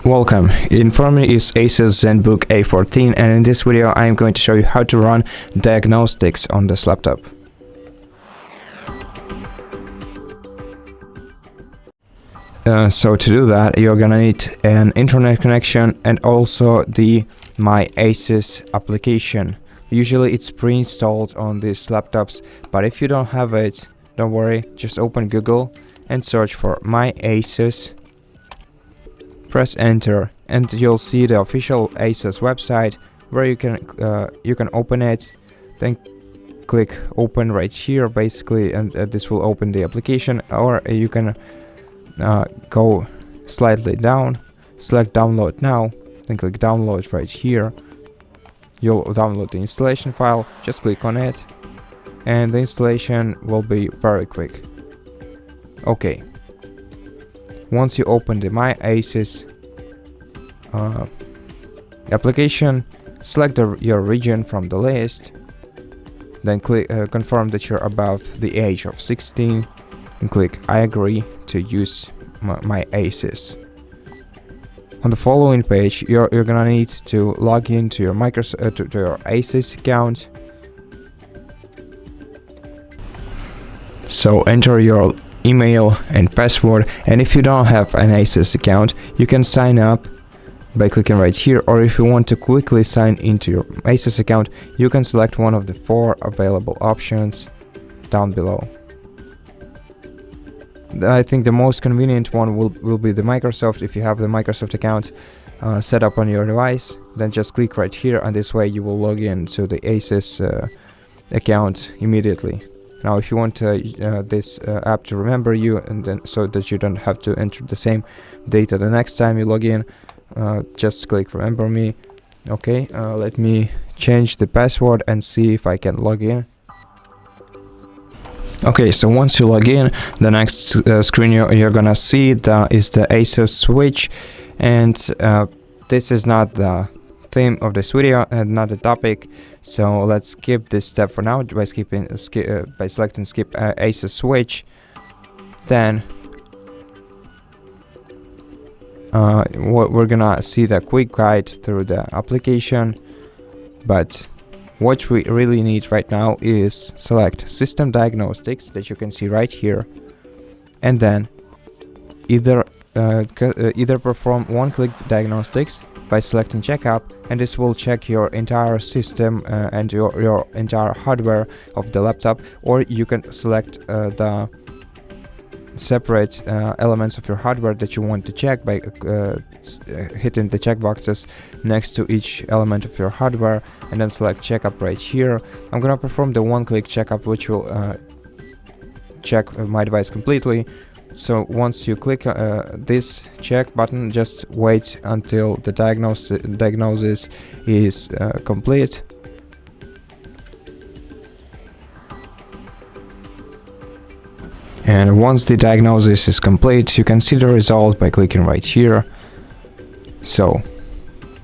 Welcome, in front of me is ASUS ZenBook A14, and in this video I am going to show you how to run Diagnostics on this laptop. So to do that, you're gonna need an internet connection and also the MyASUS application. Usually it's pre-installed on these laptops, but if you don't have it, don't worry, just open Google and search for MyASUS. Press enter and you'll see the official ASUS website where you can open it. Then click open right here basically, and this will open the application, or you can go slightly down, select download now, then click download right here. You'll download the installation file, just click on it and the installation will be very quick. Okay, once you open the MyASUS application, select your region from the list, then click confirm that you're above the age of 16 and click I agree to use MyASUS. On the following page, you're gonna need to log into your to your ASUS account. So enter your email and password, and if you don't have an ASUS account, you can sign up by clicking right here, or if you want to quickly sign into your ASUS account, you can select one of the 4 available options down below. I think the most convenient one will be the Microsoft. If you have the Microsoft account set up on your device, then just click right here, and this way you will log in to the ASUS account immediately. Now if you want this app to remember you, and then so that you don't have to enter the same data the next time you log in, just click remember me. Okay, let me change the password and see if I can log in. Okay, so once you log in, the next screen you're gonna see is the ASUS Switch, and this is not the theme of this video and not the topic, so let's skip this step for now by selecting skip ASUS Switch. Then we're gonna see the quick guide through the application, but what we really need right now is select System Diagnostics that you can see right here, and then either perform one-click diagnostics by selecting checkup, and this will check your entire system and your entire hardware of the laptop, or you can select the separate elements of your hardware that you want to check by hitting the checkboxes next to each element of your hardware, and then select checkup right here. I'm gonna perform the one-click checkup, which will check my device completely. So once you click this check button, just wait until the diagnosis is complete. And once the diagnosis is complete, you can see the result by clicking right here. So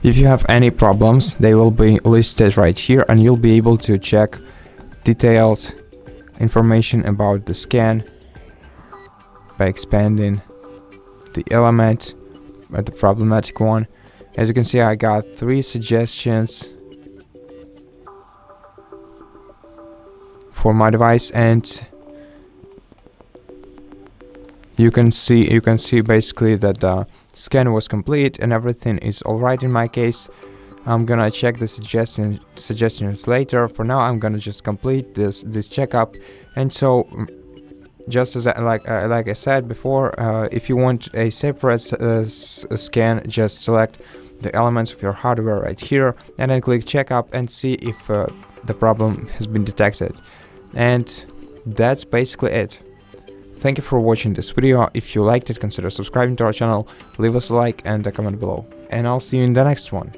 if you have any problems, they will be listed right here, and you'll be able to check detailed information about the scan by expanding the element at the problematic one. As you can see, I got 3 suggestions for my device, and you can see basically that the scan was complete and everything is alright in my case. I'm gonna check the suggestions later. For now, I'm gonna just complete this checkup. And so, just as like I said before, if you want a separate scan, just select the elements of your hardware right here, and then click checkup and see if the problem has been detected. And that's basically it. Thank you for watching this video. If you liked it, consider subscribing to our channel, leave us a like and a comment below, and I'll see you in the next one.